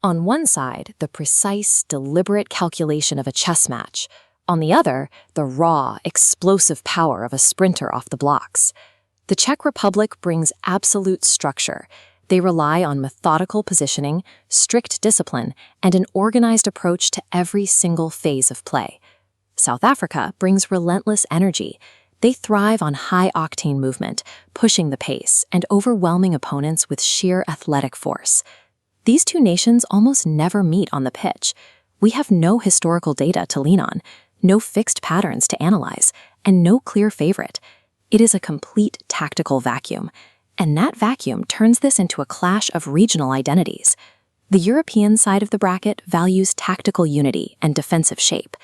On one side, the precise, deliberate calculation of a chess match. On the other, the raw, explosive power of a sprinter off the blocks. The Czech Republic brings absolute structure. They rely on methodical positioning, strict discipline, and an organized approach to every single phase of play. South Africa brings relentless energy. They thrive on high-octane movement, pushing the pace, and overwhelming opponents with sheer athletic force. These two nations almost never meet on the pitch. We have no historical data to lean on, no fixed patterns to analyze, and no clear favorite. It is a complete tactical vacuum, and that vacuum turns this into a clash of regional identities. The European side of the bracket values tactical unity and defensive shape,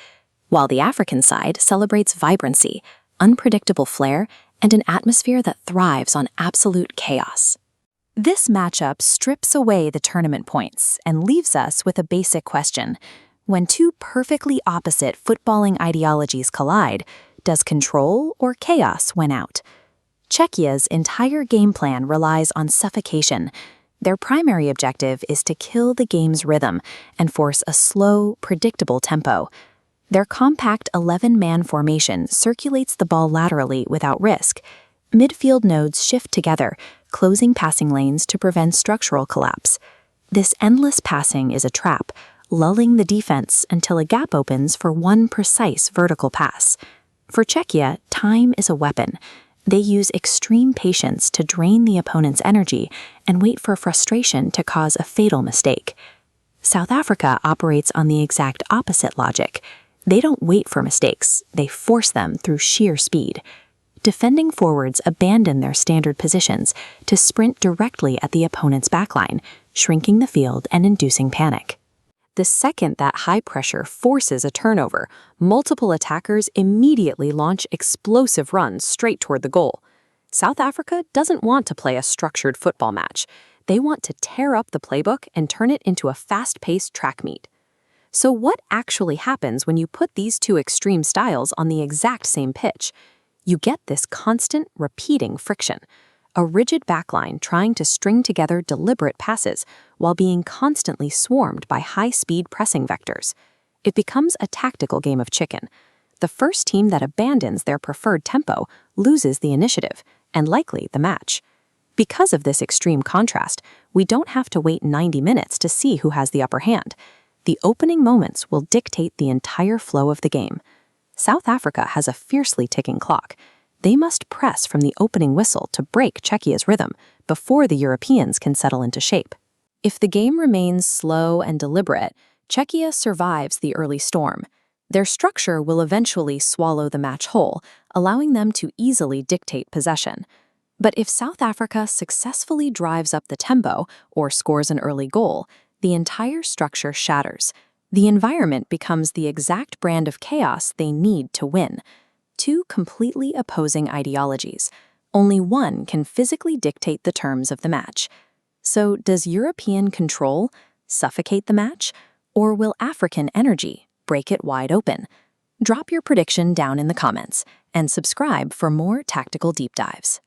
while the African side celebrates vibrancy, unpredictable flair, and an atmosphere that thrives on absolute chaos. This matchup strips away the tournament points and leaves us with a basic question. When two perfectly opposite footballing ideologies collide, does control or chaos win out? Czechia's entire game plan relies on suffocation. Their primary objective is to kill the game's rhythm and force a slow, predictable tempo. Their compact 11-man formation circulates the ball laterally without risk. Midfield nodes shift together, closing passing lanes to prevent structural collapse. This endless passing is a trap, lulling the defense until a gap opens for one precise vertical pass. For Czechia, time is a weapon. They use extreme patience to drain the opponent's energy and wait for frustration to cause a fatal mistake. South Africa operates on the exact opposite logic. They don't wait for mistakes, they force them through sheer speed. Defending forwards abandon their standard positions to sprint directly at the opponent's backline, shrinking the field and inducing panic. The second that high pressure forces a turnover, multiple attackers immediately launch explosive runs straight toward the goal. South Africa doesn't want to play a structured football match. They want to tear up the playbook and turn it into a fast-paced track meet. So what actually happens when you put these two extreme styles on the exact same pitch? You get this constant, repeating friction. A rigid backline trying to string together deliberate passes while being constantly swarmed by high-speed pressing vectors. It becomes a tactical game of chicken. The first team that abandons their preferred tempo loses the initiative, and likely the match. Because of this extreme contrast, we don't have to wait 90 minutes to see who has the upper hand. The opening moments will dictate the entire flow of the game. South Africa has a fiercely ticking clock. They must press from the opening whistle to break Czechia's rhythm before the Europeans can settle into shape. If the game remains slow and deliberate, Czechia survives the early storm. Their structure will eventually swallow the match whole, allowing them to easily dictate possession. But if South Africa successfully drives up the tempo or scores an early goal, the entire structure shatters. The environment becomes the exact brand of chaos they need to win. Two completely opposing ideologies. Only one can physically dictate the terms of the match. So does European control suffocate the match, or will African energy break it wide open? Drop your prediction down in the comments and subscribe for more tactical deep dives.